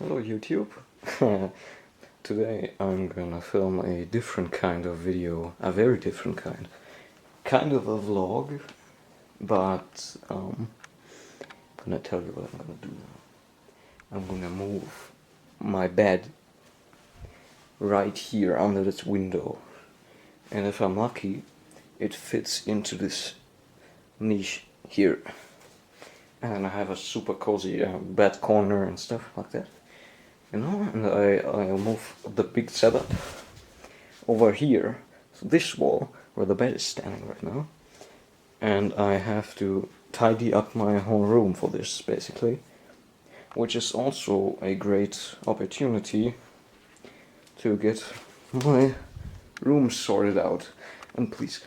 Hello YouTube. Today I'm gonna film a different kind of video, a very different kind of a vlog, but I'm gonna tell you what I'm gonna do now. I'm gonna move my bed right here under this window, and if I'm lucky it fits into this niche here, and I have a super cozy bed corner and stuff like that. And I'll move the big setup over here, so this wall where the bed is standing right now, and I have to tidy up my whole room for this, basically, which is also a great opportunity to get my room sorted out. And please,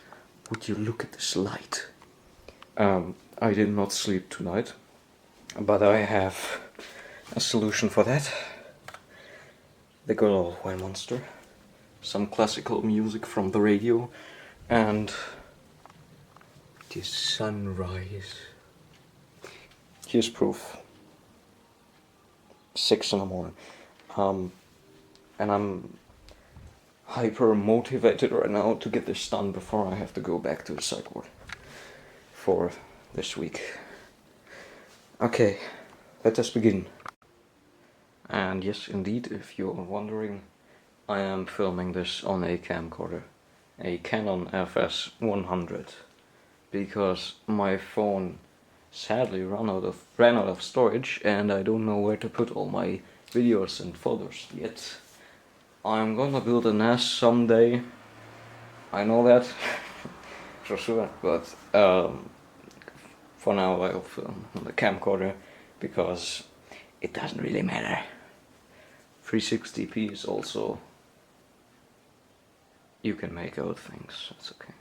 would you look at this light? I did not sleep tonight, but I have a solution for that. The good old white monster, some classical music from the radio, and the sunrise. Here's proof. 6 in the morning. And I'm hyper motivated right now to get this done before I have to go back to the sideboard for this week. Okay, let us begin. And yes, indeed, if you're wondering, I am filming this on a camcorder, a Canon FS 100, because my phone sadly ran out of storage, and I don't know where to put all my videos and photos yet. I'm gonna build a NAS someday, I know that, for sure, but for now I'll film on the camcorder, because it doesn't really matter. 360p is also, you can make out things, that's okay.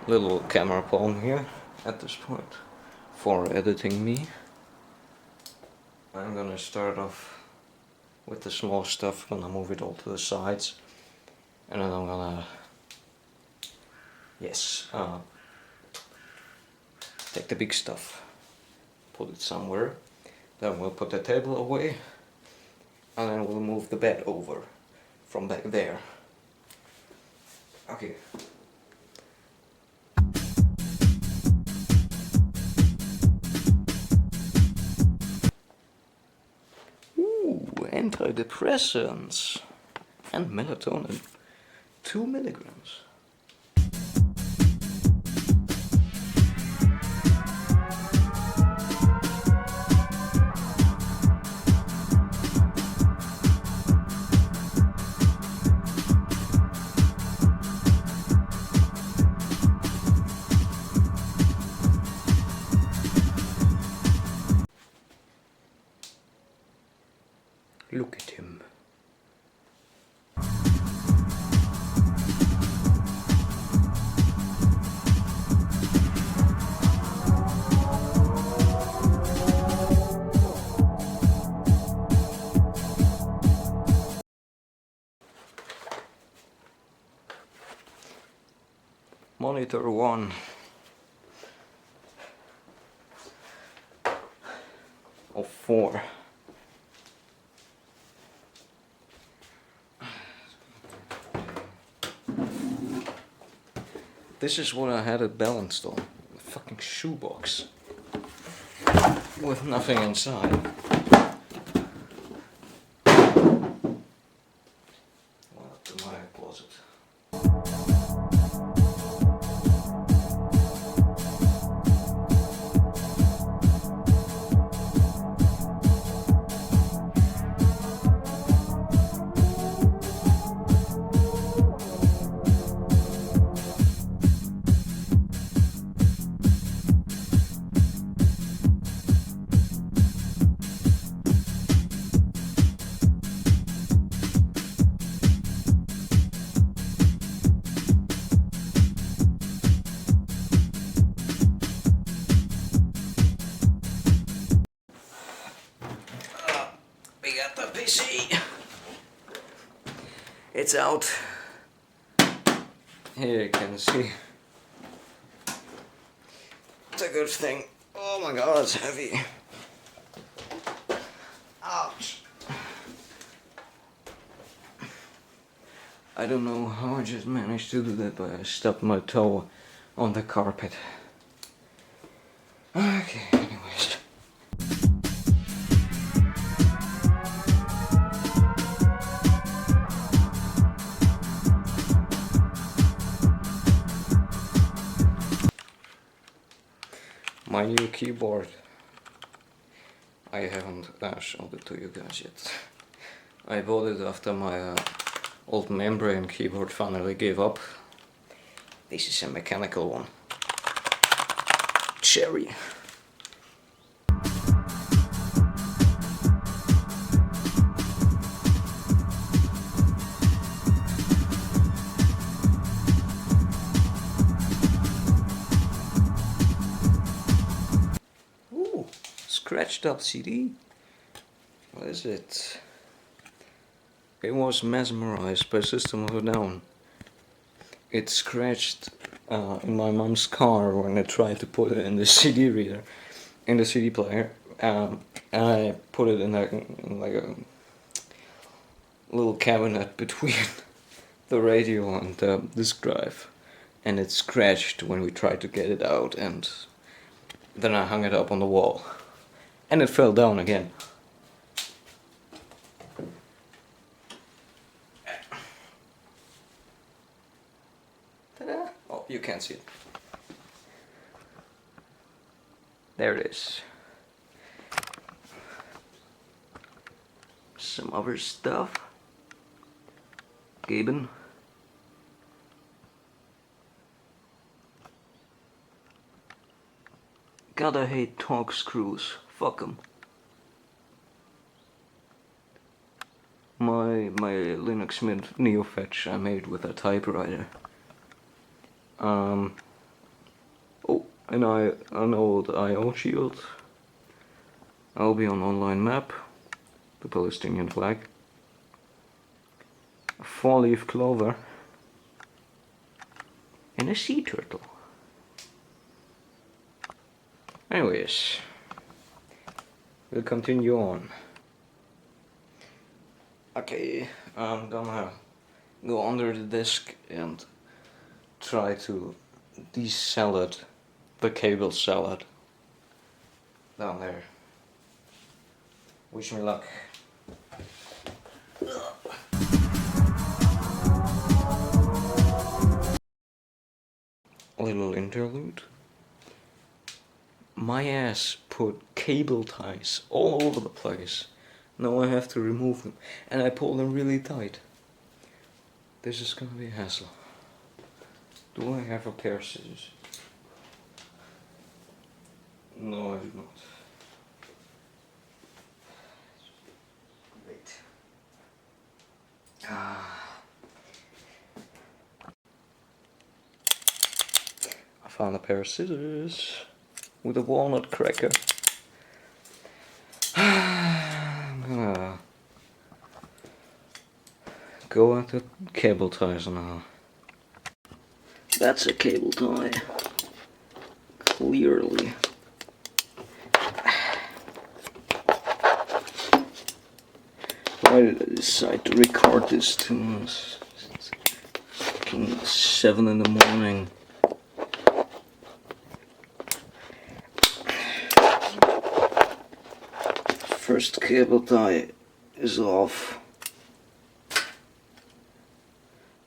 Little camera palm here at this point for editing me. I'm gonna start off with the small stuff, gonna move it all to the sides, and then I'm gonna take the big stuff, put it somewhere, then we'll put the table away, and then we'll move the bed over from back there. Okay. Antidepressants and melatonin, 2 milligrams. Look at him. Monitor 1 of 4. This is what I had it balanced on. A fucking shoebox with nothing inside. Well, to my closet. it's out. Here you can see. It's a good thing. Oh my god, it's heavy. Ouch. I don't know how I just managed to do that, but I stubbed my toe on the carpet. Okay, anyways. My new keyboard. I haven't showed it to you guys yet. I bought it after my old membrane keyboard finally gave up. This is a mechanical one. Cherry. Ooh, scratched up CD. What is it? It was mesmerized by System of a Down. It scratched in my mom's car when I tried to put it in the CD reader, in the CD player, and I put it in like a little cabinet between the radio and the disk drive, and it scratched when we tried to get it out, and then I hung it up on the wall, and it fell down again. Ta-da! Oh, you can't see it. There it is. Some other stuff. Gaben. Gotta hate torque screws. Fuck 'em. My Linux Mint NeoFetch I made with a typewriter. Oh, and an old IO shield. Albion online map. The Palestinian flag. A 4-leaf clover. And a sea turtle. Anyways, we'll continue on. Okay, I'm gonna go under the disk and try to de-salad the cable salad down there. Wish me luck. Little interlude. My ass put cable ties all over the place. Now I have to remove them, and I pull them really tight. This is gonna be a hassle. Do I have a pair of scissors? No, I do not. Wait. I found a pair of scissors with a walnut cracker. I'm gonna go at the cable ties now. That's a cable tie. Clearly. Why did I decide to record this too? It's fucking 7 in the morning. First cable tie is off.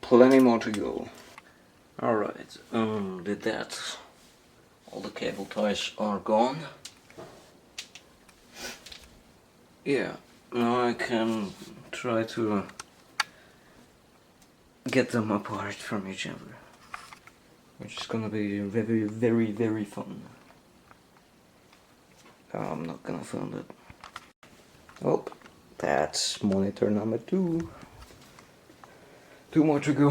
Plenty more to go. Alright, did that. All the cable ties are gone. Yeah, now I can try to get them apart from each other. Which is gonna be very, very, very fun. I'm not gonna film it. Oh, that's monitor number 2. 2 more to go.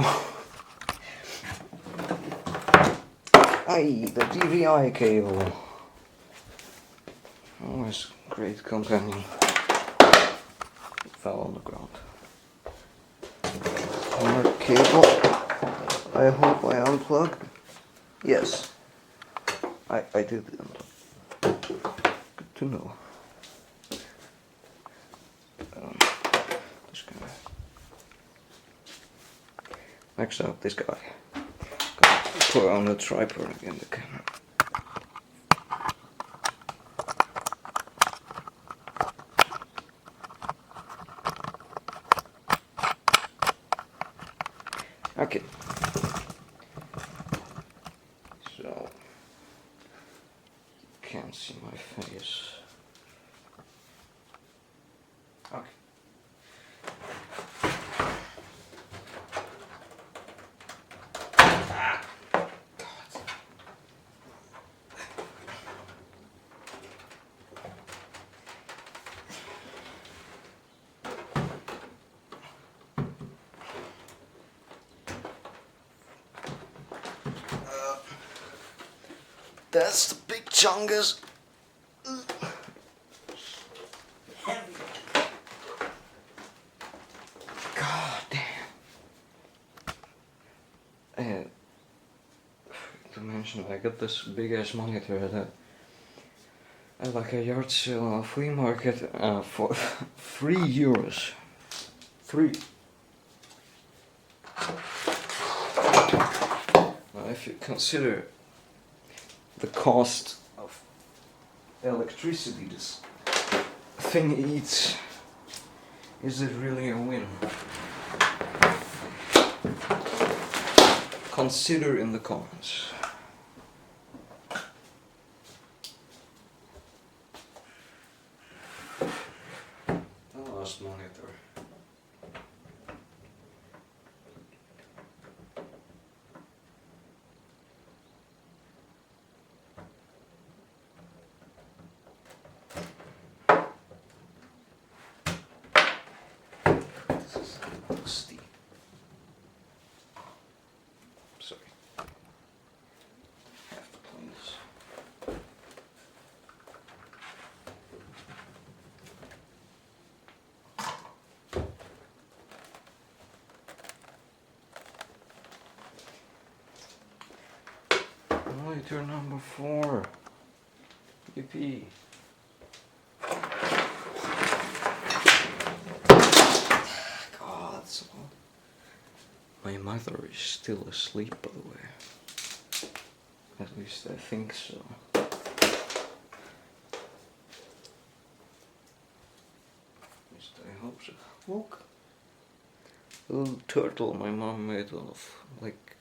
Aye, the DVI cable. Always great companion. It fell on the ground. Power cable. I hope I unplugged. Yes, I did unplug. Good to know. Just gonna max out this guy. Gonna put on the tripod again, the camera. Okay. So you can't see my face. Okay. That's the big chungus. Heavy. God damn. To mention, I got this big ass monitor at like a yard sale on a flea market for €3. 3. Now, if you consider the cost of electricity this thing eats, is it really a win? Consider in the comments. The last monitor. This is dusty. Sorry. Have to clean this. Monitor number 4. Yippee. God, so my mother is still asleep, by the way. At least I think so. At least I hope so. Look. A little turtle my mom made of, like,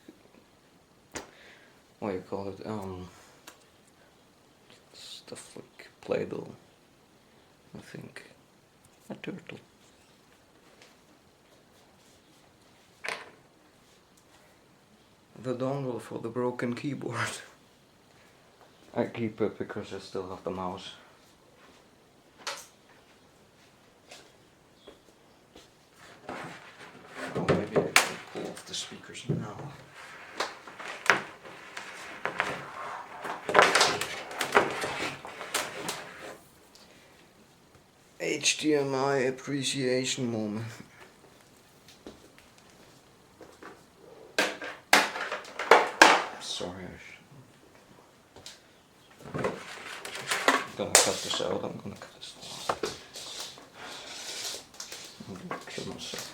what do you call it? Stuff like Play-Doh. I think. A turtle. The dongle for the broken keyboard. I keep it because I still have the mouse. Oh, maybe I can pull off the speakers now. HDMI appreciation moment. Sorry, I'm gonna cut this out. I'm gonna cut this out. I'm gonna kill myself.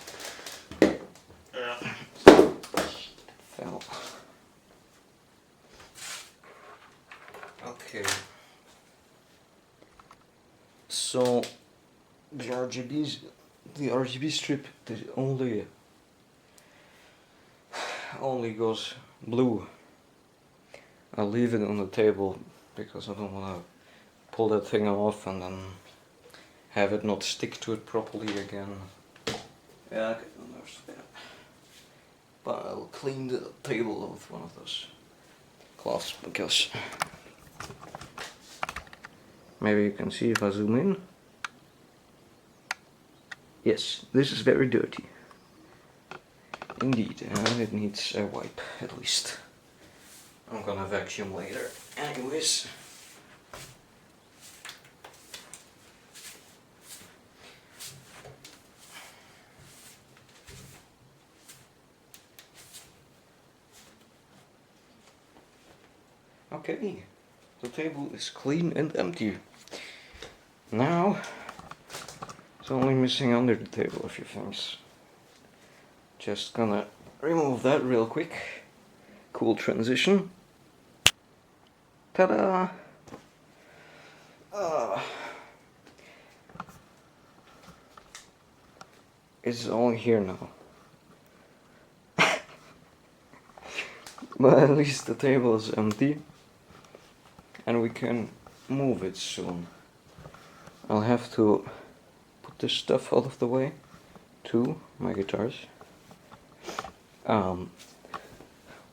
Fell. Okay. So the RGB strip only goes blue. I'll leave it on the table because I don't want to pull that thing off and then have it not stick to it properly again. Yeah, I can understand. But I'll clean the table with one of those cloths because maybe you can see if I zoom in. Yes, this is very dirty. Indeed, and it needs a wipe at least. I'm gonna vacuum later. Anyways. Okay, the table is clean and empty. Now, it's only missing under the table a few things. Just gonna remove that real quick. Cool transition. Ta-da! It's all here now. But at least the table is empty. And we can move it soon. I'll have to put this stuff out of the way. Too, my guitars.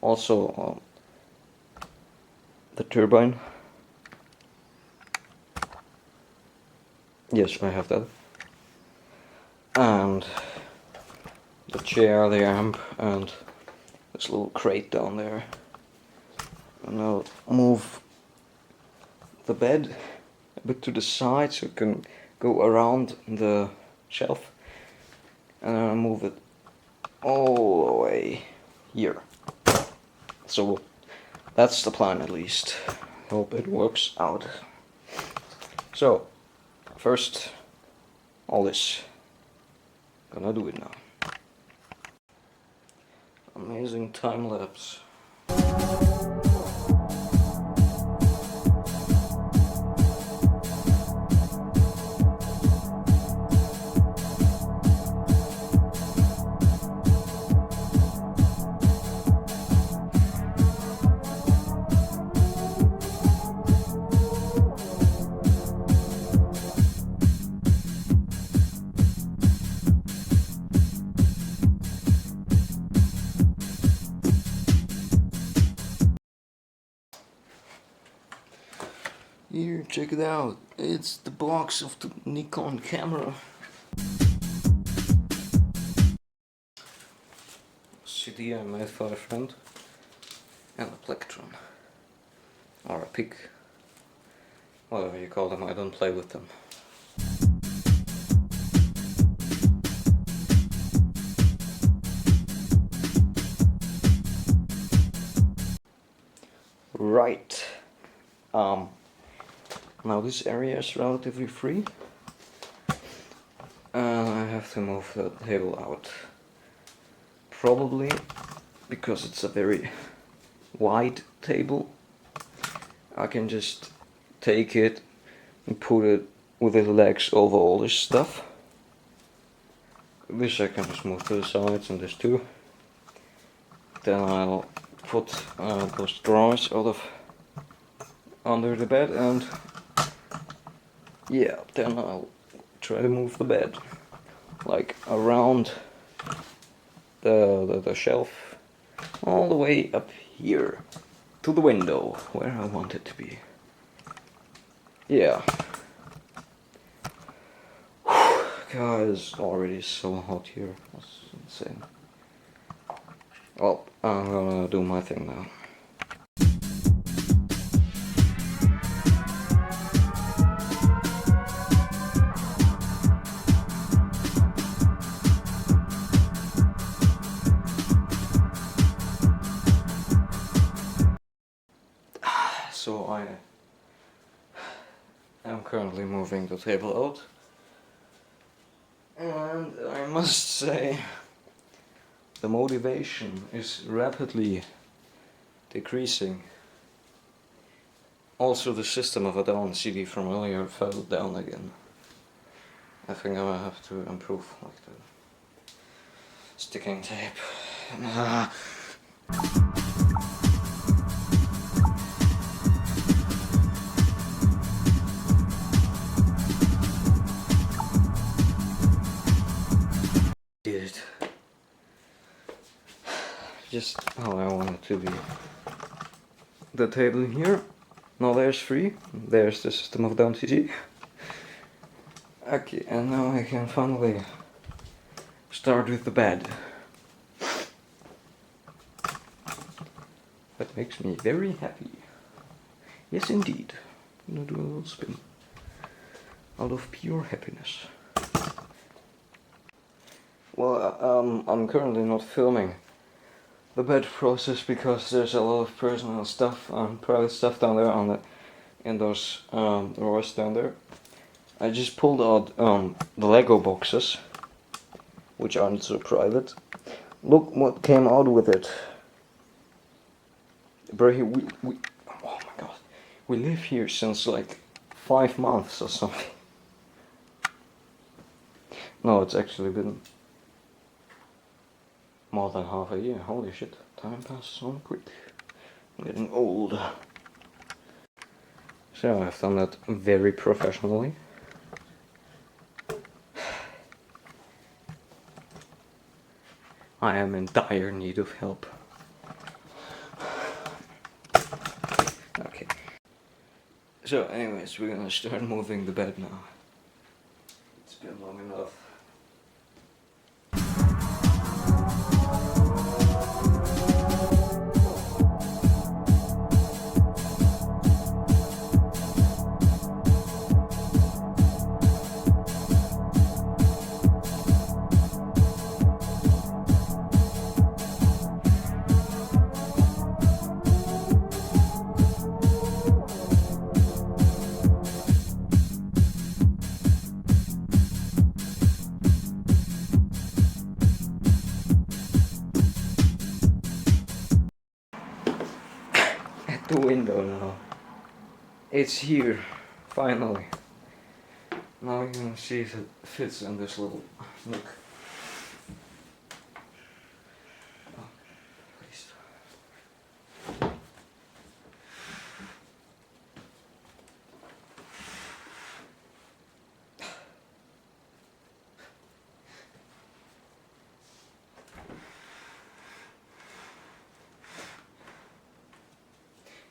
Also, the turbine. Yes, I have that. And the chair, the amp, and this little crate down there. And I'll move the bed a bit to the side so it can go around the shelf. And then I'll move it all the way here. So that's the plan, at least. Hope it works out. So first, all this. Gonna do it now. Amazing time lapse. Here, check it out. It's the box of the Nikon camera. CD I made for a friend. And a plectron. Or a pig. Whatever you call them, I don't play with them. Right. Now this area is relatively free. I have to move the table out. Probably because it's a very wide table. I can just take it and put it with the legs over all this stuff. This I can just move to the sides, and this too. Then I'll put those drawers out of under the bed, and yeah, then I'll try to move the bed like around the shelf all the way up here to the window where I want it to be. Yeah. God, it's already so hot here. That's insane. Well, I'm gonna do my thing now. So I am currently moving the table out, and I must say the motivation is rapidly decreasing. Also, the System of a Down CD from earlier fell down again. I think I will have to improve like the sticking tape. Did it. Just how I want it to be. The table here. Now there's 3. There's the System of Down CD. Okay, and now I can finally start with the bed. That makes me very happy. Yes, indeed. I'm gonna do a little spin. Out of pure happiness. Well, I'm currently not filming the bed process because there's a lot of personal stuff and private stuff down there in those drawers down there. I just pulled out the Lego boxes, which aren't so private. Look what came out with it. Bro, we oh my god, we live here since like 5 months or something. No, it's actually been more than half a year. Holy shit, time passes so quick. I'm getting old. So I've done that very professionally. I am in dire need of help. Okay. So anyways, we're gonna start moving the bed now. It's been long enough. The window now. It's here, finally. Now you're gonna see if it fits in this little nook. Oh, please.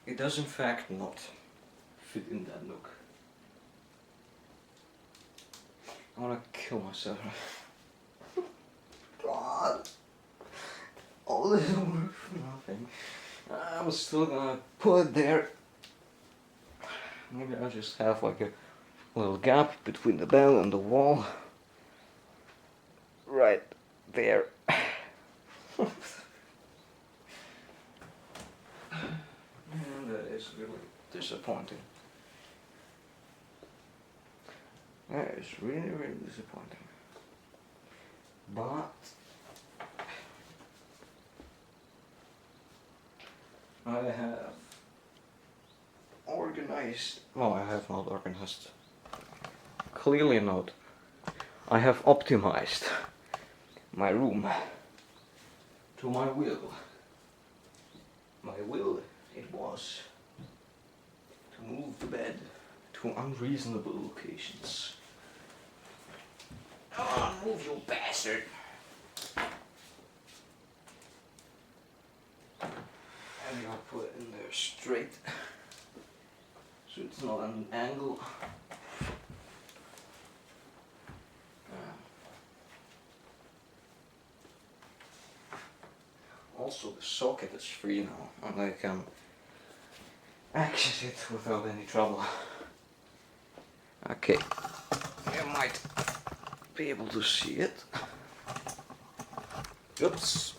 It does in fact not fit in that nook. I wanna kill myself. God! All this work for nothing. I'm still gonna put it there. Maybe I'll just have like a little gap between the bed and the wall. Right there. And that is really disappointing. That is really, really disappointing. But I have organized. Well, I have not organized. Clearly not. I have optimized my room to my will. My will, it was to move the bed to unreasonable locations. Come on, move, you bastard! And I'll put it in there straight, so it's not an angle. Also, the socket is free now, and I can access it without any trouble. Okay, you might be able to see it. Oops,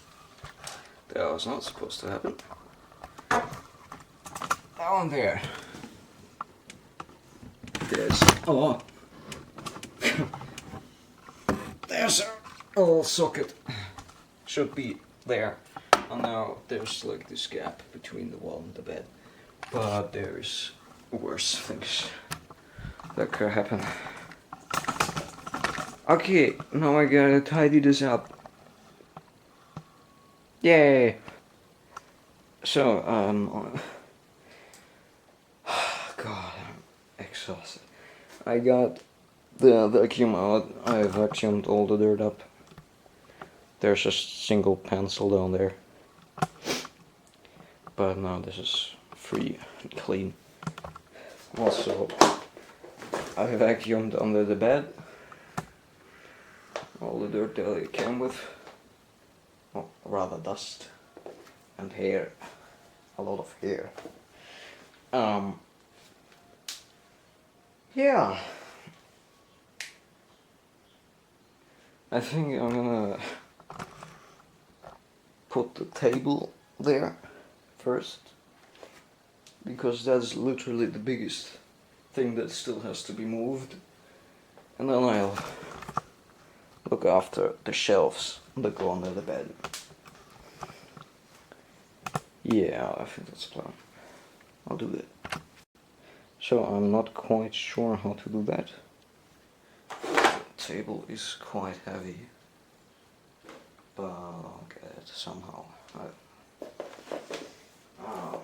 that was not supposed to happen. Down there, there's there's a little socket, should be there. And now there's like this gap between the wall and the bed, but there's worse things that could happen. Okay, now I gotta tidy this up. Yay! So, God, I'm exhausted. I got the vacuum out. I vacuumed all the dirt up. There's a single pencil down there. But now this is free and clean. Also, I vacuumed under the bed all the dirt that it came with. Well, rather dust and hair. A lot of hair. Yeah. I think I'm gonna put the table there first, because that's literally the biggest thing that still has to be moved, and then I'll look after the shelves that go under the bed. Yeah, I think that's the plan. I'll do that. So I'm not quite sure how to do that. The table is quite heavy, but I'll get it somehow. Oh.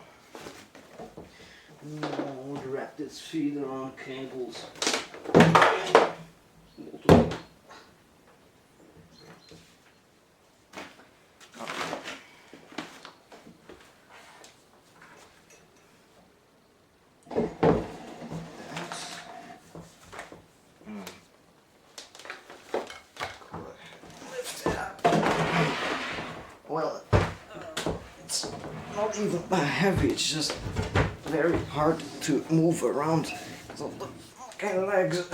No, would wrap its feet around cables. Well, it's not even that heavy, it's just very hard to move around because of the fucking legs.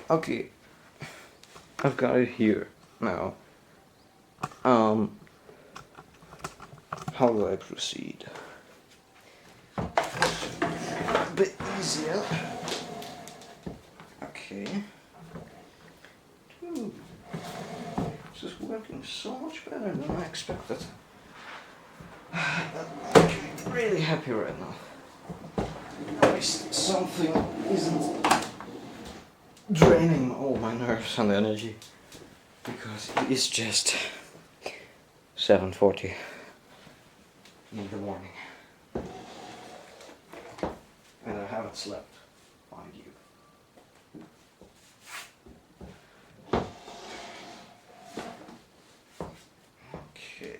Okay, I've got it here now. How do I proceed? A bit easier. Okay. This is working so much better than I expected. I'm really happy right now. At least something isn't draining all my nerves and energy, because it is just 7:40 in the morning and I haven't slept, mind you. Okay.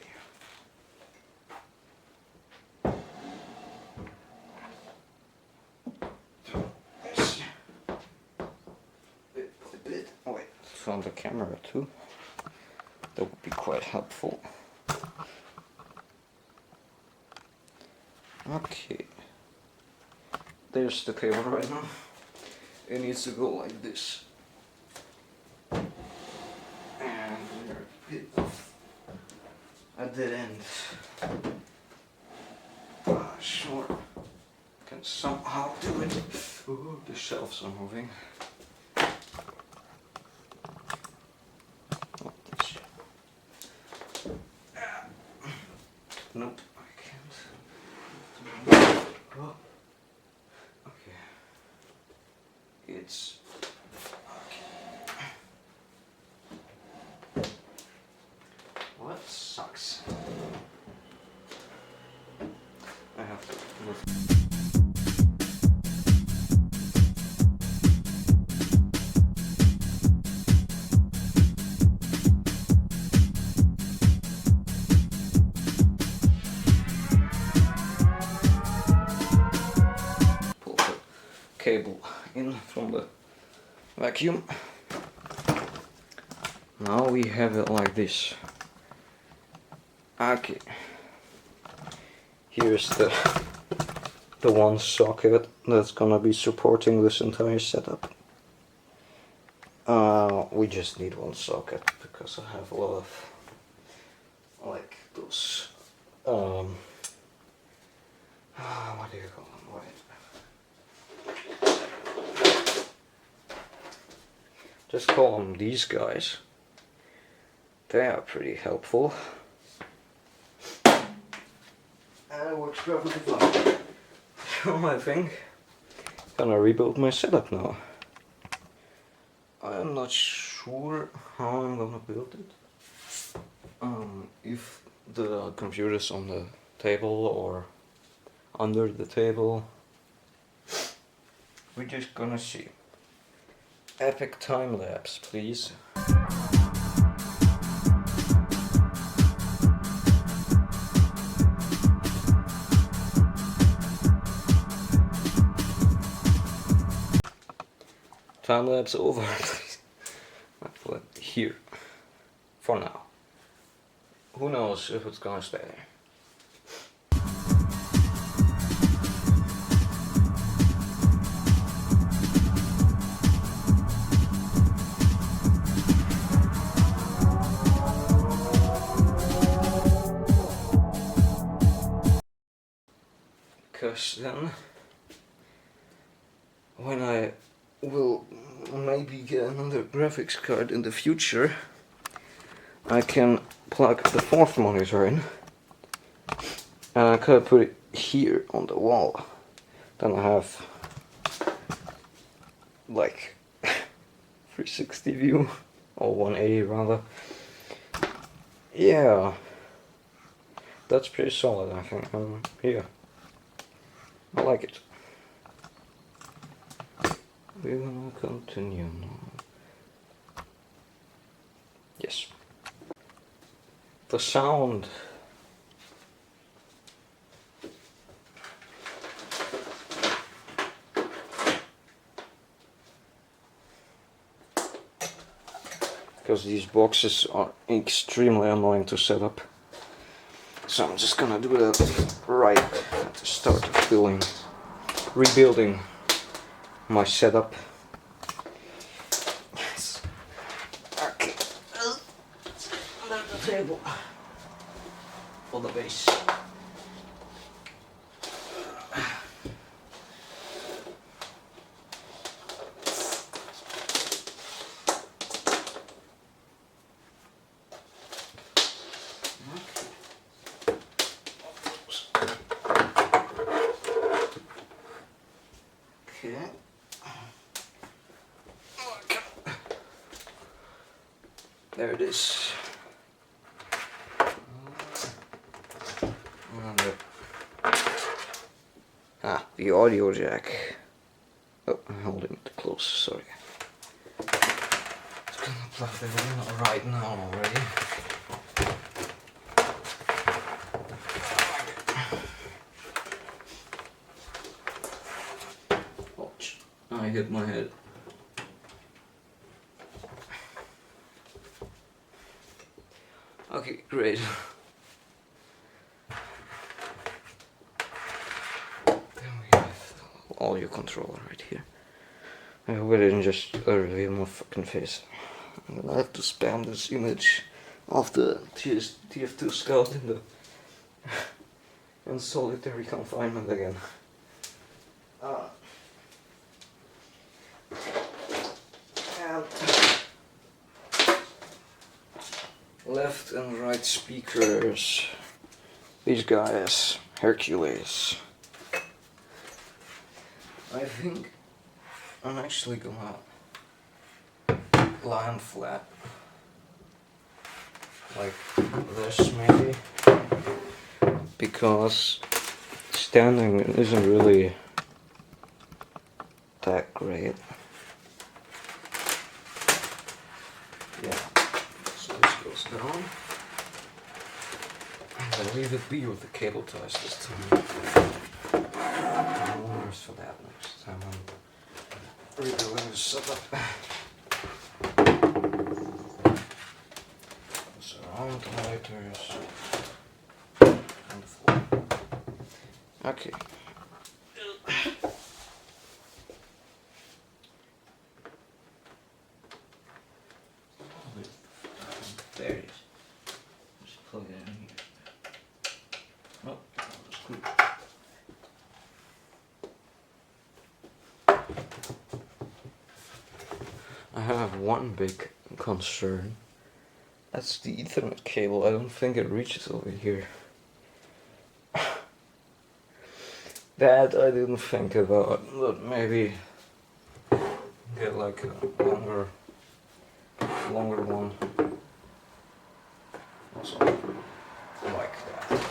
Oh wait, it's on the camera too. That would be quite helpful. Okay. There's the cable right now. It needs to go like this. And we're a bit of a dead end. Sure. Can somehow do it. Ooh, the shelves are moving. Not this shit. Nope, I can't. Oh. Okay. It's okay. Well, that sucks. I have to move. Pull the cable in from the vacuum. Now we have it like this. Okay. Here's the one socket that's gonna be supporting this entire setup. We just need one socket because I have a lot of like those what do you call them? Wait. Just call them these guys. They are pretty helpful. And it works perfectly fine. So I think I'm gonna rebuild my setup now. I'm not sure how I'm gonna build it. If the computer's on the table or under the table, we're just gonna see. Epic time lapse, please. Time lapse over. I put it here for now. Who knows if it's gonna stay there. because then when I will maybe get another graphics card in the future, I can plug the fourth monitor in and I could put it here on the wall. Then I have like 360 view, or 180 rather. Yeah, that's pretty solid, I think. Yeah, I like it. We will continue now. Yes. The sound. Because these boxes are extremely annoying to set up. So I'm just gonna do that right at the start of rebuilding my setup. Yes. Okay. Under the table for the base. Okay. There it is. The audio jack. Oh, I'm holding it close, sorry. It's gonna plug that in right now already. Ouch, I hit my head. Okay, great. Audio controller right here. I hope it didn't just reveal my fucking face. I'm gonna have to spam this image of the TF2 Scout in solitary confinement again. And left and right speakers. These guys, Hercules. I think I'm actually gonna land flat, like this maybe, because standing isn't really that great. Yeah, so this goes down, and I'll leave it be with the cable ties this time. No worries for that next time I'm rebuilding the setup. Surround lighters on the floor. Okay. There it is. Just plug it in here. Oh, that was good. I have one big concern. That's the Ethernet cable. I don't think it reaches over here. That I didn't think about, but maybe get like a longer one. Also like that.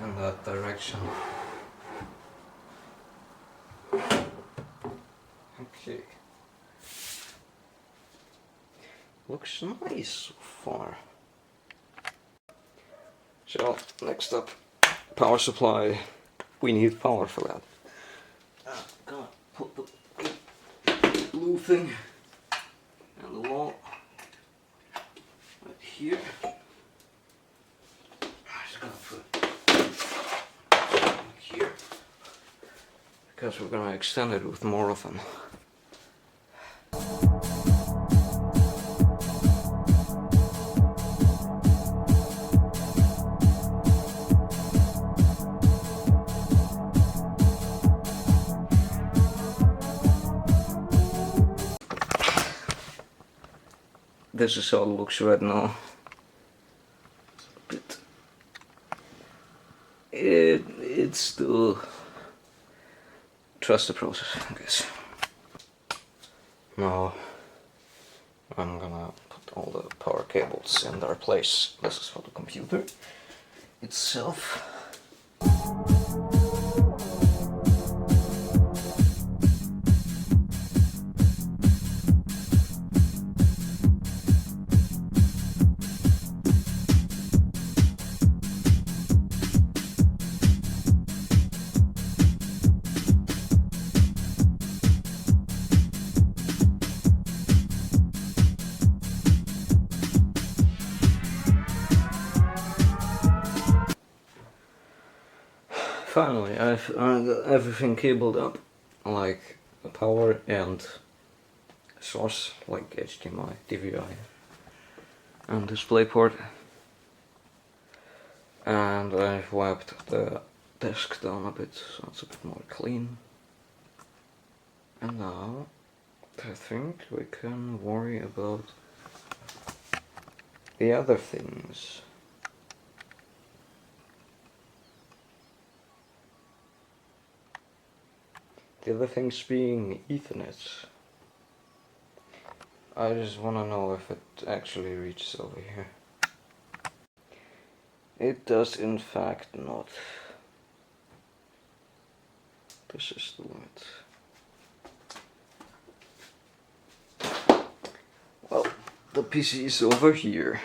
In that direction. Okay. Looks nice so far. So, next up, power supply. We need power for that. Gonna put the blue thing on the wall right here. I'm just gonna put it here because we're gonna extend it with more of them. this is how it looks right now. But it's still trust the process, I guess. Now I'm gonna put all the power cables in their place. This is for the computer itself. Finally, I've got everything cabled up, like the power and source, like HDMI, DVI, and DisplayPort. And I've wiped the desk down a bit, so it's a bit more clean. And now, I think we can worry about the other things. The other things being Ethernet. I just wanna know if it actually reaches over here. It does in fact not. This is the limit. Well, the PC is over here.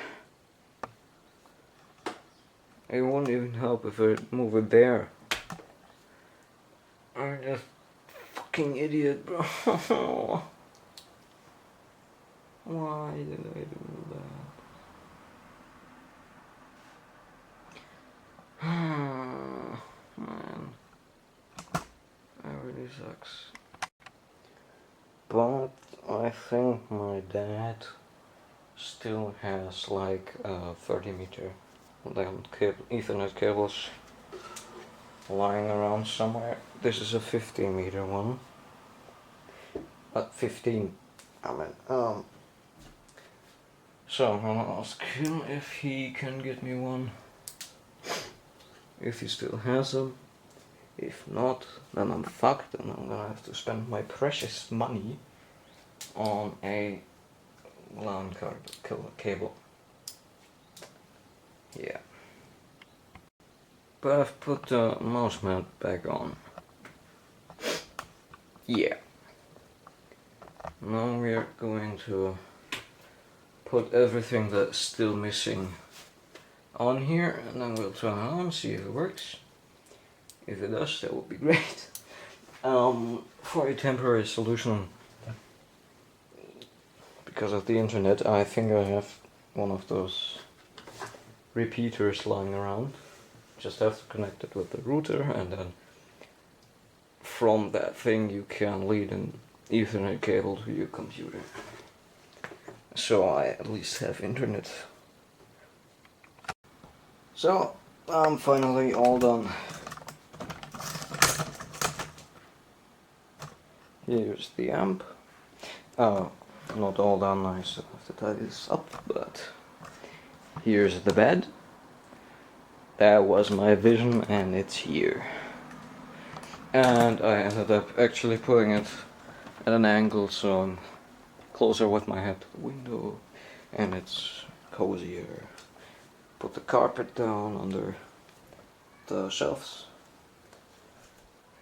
It won't even help if I move it there. I'm just fucking idiot, bro. Why did I do that? Man, that really sucks. But I think my dad still has like 30-meter Ethernet cables lying around somewhere. This is a 15-meter one. 15, I mean, so I'm gonna ask him if he can get me one. If he still has them. If not, then I'm fucked and I'm gonna have to spend my precious money on a LAN cable. Yeah. But I've put the mouse mount back on. Yeah. Now we're going to put everything that's still missing on here, and then we'll turn it on, see if it works. If it does, that would be great. For a temporary solution, because of the internet, I think I have one of those repeaters lying around. Just have to connect it with the router, and then from that thing you can lead an Ethernet cable to your computer. So I at least have internet. So I'm finally all done. Here's the amp. Not all done, I still have to tidy this up, but here's the bed. That was my vision, and it's here. And I ended up actually putting it at an angle so I'm closer with my head to the window, and it's cozier. Put the carpet down under the shelves.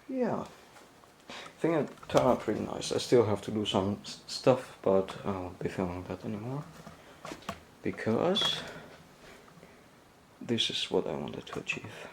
Yeah. I think it turned out pretty nice. I still have to do some stuff, but I won't be filming that anymore. Because this is what I wanted to achieve.